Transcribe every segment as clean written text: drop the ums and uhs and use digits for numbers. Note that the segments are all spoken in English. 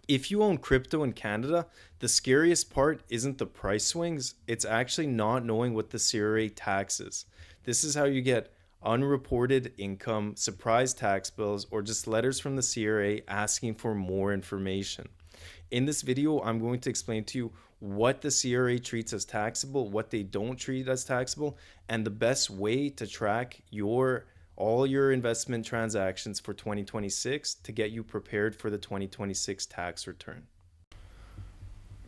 If you own crypto in Canada, the scariest part isn't the price swings, it's actually not knowing what the CRA taxes. This is how you get unreported income, surprise tax bills, or just letters from the CRA asking for more information. In this video, I'm going to explain to you what the CRA treats as taxable, what they don't treat as taxable, and the best way to track all your investment transactions for 2026 to get you prepared for the 2026 tax return.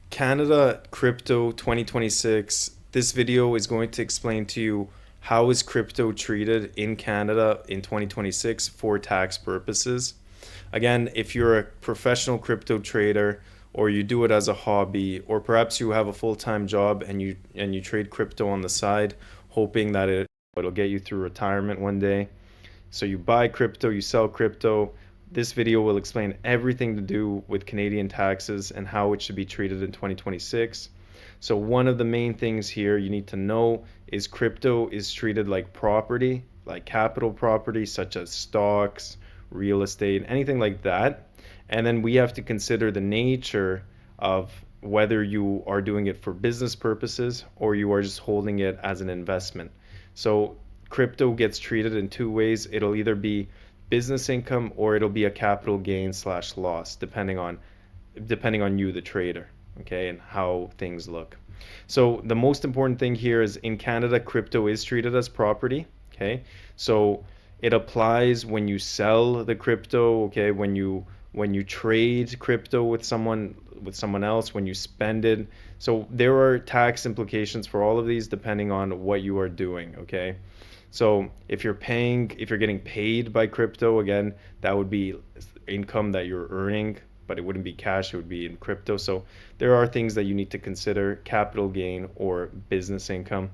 Canada Crypto 2026. This video is going to explain to you how is crypto treated in Canada in 2026 for tax purposes. Again, if you're a professional crypto trader or you do it as a hobby, or perhaps you have a full-time job and you trade crypto on the side hoping that it'll get you through retirement one day. So you buy crypto, you sell crypto. This video will explain everything to do with Canadian taxes and how it should be treated in 2026. So one of the main things here you need to know is crypto is treated like property, like capital property, such as stocks, real estate, anything like that. And then we have to consider the nature of whether you are doing it for business purposes or you are just holding it as an investment. So crypto gets treated in two ways. It'll either be business income or it'll be a capital gain slash loss, depending on you, the trader, okay, and how things look. So the most important thing here is in Canada, crypto is treated as property, okay? So it applies when you sell the crypto, okay, when you trade crypto with someone else, when you spend it. So there are tax implications for all of these depending on what you are doing, okay? So if you're getting paid by crypto, again, that would be income that you're earning, but it wouldn't be cash, it would be in crypto. So there are things that you need to consider: capital gain or business income.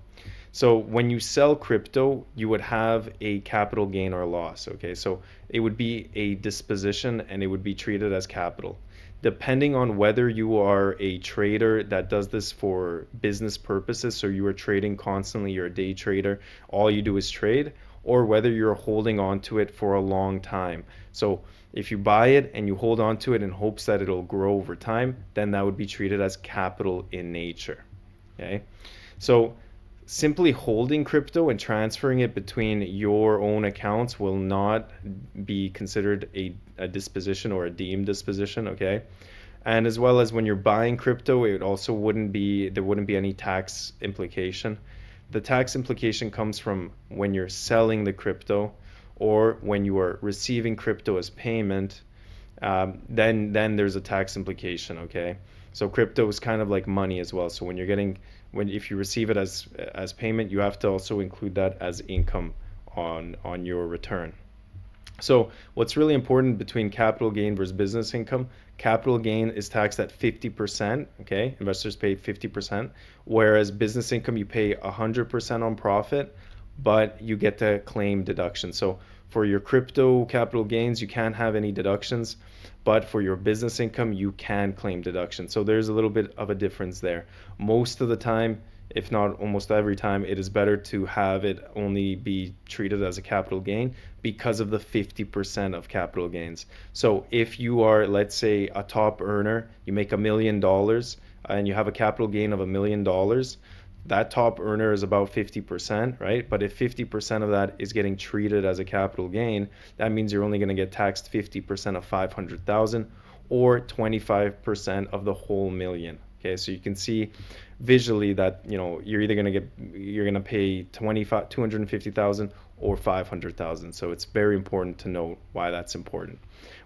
So when you sell crypto, you would have a capital gain or loss, okay? So it would be a disposition and it would be treated as capital. Depending on whether you are a trader that does this for business purposes, so you are trading constantly, you're a day trader, all you do is trade, or whether you're holding on to it for a long time. So if you buy it and you hold on to it in hopes that it'll grow over time, then that would be treated as capital in nature, okay? So simply holding crypto and transferring it between your own accounts will not be considered a disposition or a deemed disposition, okay? And as well as when you're buying crypto, there wouldn't be any tax implication. The tax implication comes from when you're selling the crypto or when you are receiving crypto as payment. Then there's a tax implication, okay? So crypto is kind of like money as well. So if you receive it as payment, you have to also include that as income on your return. So what's really important between capital gain versus business income: capital gain is taxed at 50%, okay? Investors pay 50%, whereas business income you pay 100% on profit, but you get to claim deductions. So for your crypto capital gains, you can't have any deductions, but for your business income, you can claim deductions. So there's a little bit of a difference there. Most of the time, if not almost every time, it is better to have it only be treated as a capital gain because of the 50% of capital gains. So if you are, let's say, a top earner, you make $1 million and you have a capital gain of $1 million, that top earner is about 50%, right? But if 50% of that is getting treated as a capital gain, that means you're only going to get taxed 50% of 500,000 or 25% of the whole million. Okay, so you can see visually that you're going to pay 250,000 or 500,000. So it's very important to know why that's important.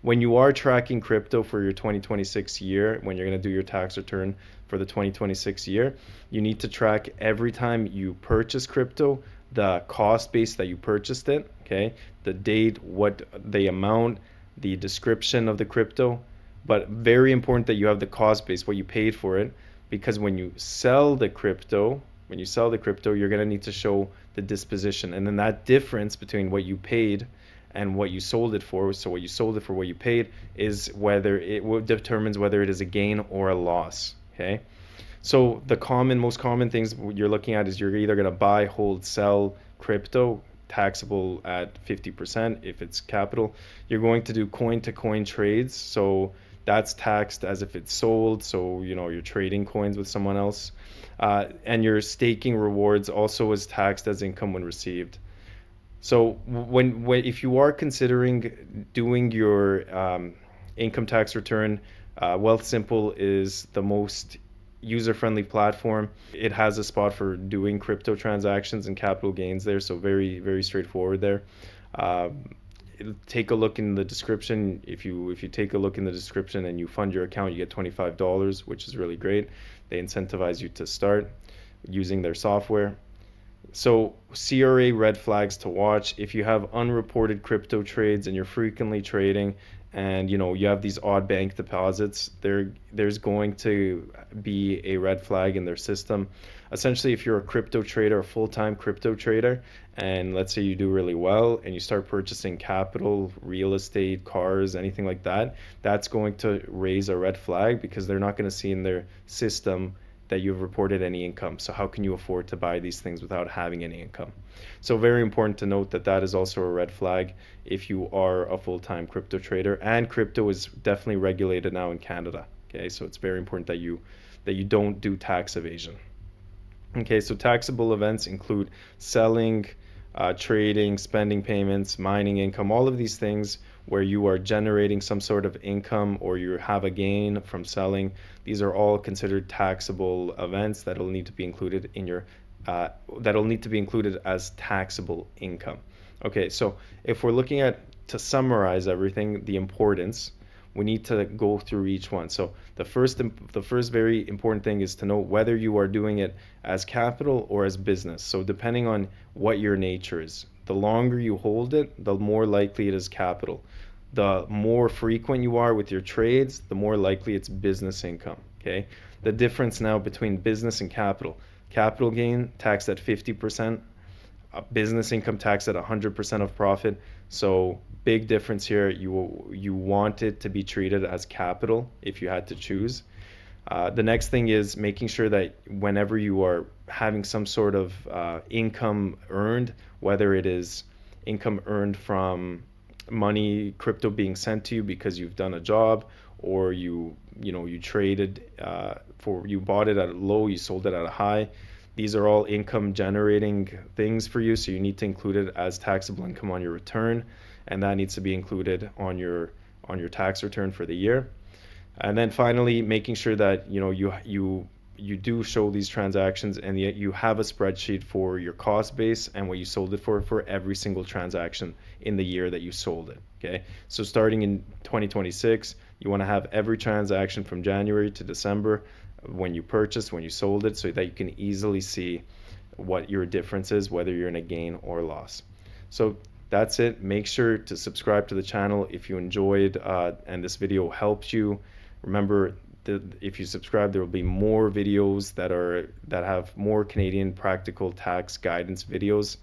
When you are tracking crypto for your 2026 year, when you're going to do your tax return for the 2026 year, you need to track every time you purchase crypto, the cost base that you purchased it, okay? The date, what the amount, the description of the crypto, but very important that you have the cost base, what you paid for it, because when you sell the crypto, you're going to need to show the disposition. And then that difference between what you paid and what you sold it for, so what you sold it for, what you paid, is whether determines whether it is a gain or a loss, okay? So the most common things you're looking at is you're either going to buy, hold, sell crypto, taxable at 50% if it's capital. You're going to do coin to coin trades. So that's taxed as if it's sold. So, you're trading coins with someone else. And your staking rewards also is taxed as income when received. So when if you are considering doing your income tax return, Wealth is the most user-friendly platform. It has a spot for doing crypto transactions and capital gains there, so very, very straightforward there. Um, Take a look in the description. If you take a look in the description and you fund your account, you get $25, which is really great. They incentivize you to start using their software. So CRA red flags to watch: if you have unreported crypto trades and you're frequently trading, and you have these odd bank deposits, there's going to be a red flag in their system. Essentially, if you're a crypto trader, a full-time crypto trader, and let's say you do really well and you start purchasing capital, real estate, cars, anything like that, that's going to raise a red flag because they're not going to see in their system that you've reported any income. So how can you afford to buy these things without having any income? So very important to note that that is also a red flag if you are a full-time crypto trader. And crypto is definitely regulated now in Canada. Okay, so it's very important that you don't do tax evasion. Okay, so taxable events include selling, trading, spending payments, mining income, all of these things where you are generating some sort of income or you have a gain from selling. These are all considered taxable events that'll need to be included in your that'll need to be included as taxable income. Okay, so if we're looking at, to summarize everything, the importance, we need to go through each one. So the first very important thing is to know whether you are doing it as capital or as business. So depending on what your nature is, the longer you hold it, the more likely it is capital. The more frequent you are with your trades, the more likely it's business income. Okay. The difference now between business and capital: capital gain taxed at 50%, business income tax at 100% of profit. So big difference here. You want it to be treated as capital if you had to choose. The next thing is making sure that whenever you are having some sort of income earned, whether it is income earned from money, crypto being sent to you because you've done a job, or you traded you bought it at a low, you sold it at a high. These are all income generating things for you, so you need to include it as taxable income on your return, and that needs to be included on your tax return for the year. And then finally, making sure that you do show these transactions, and yet you have a spreadsheet for your cost base and what you sold it for every single transaction in the year that you sold it. Okay, so starting in 2026, you want to have every transaction from January to December, when you purchased, when you sold it, so that you can easily see what your difference is, whether you're in a gain or loss. So that's it. Make sure to subscribe to the channel if you enjoyed and this video helped you. Remember, if you subscribe, there will be more videos that have more Canadian practical tax guidance videos.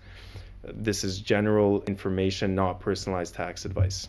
This is general information, not personalized tax advice.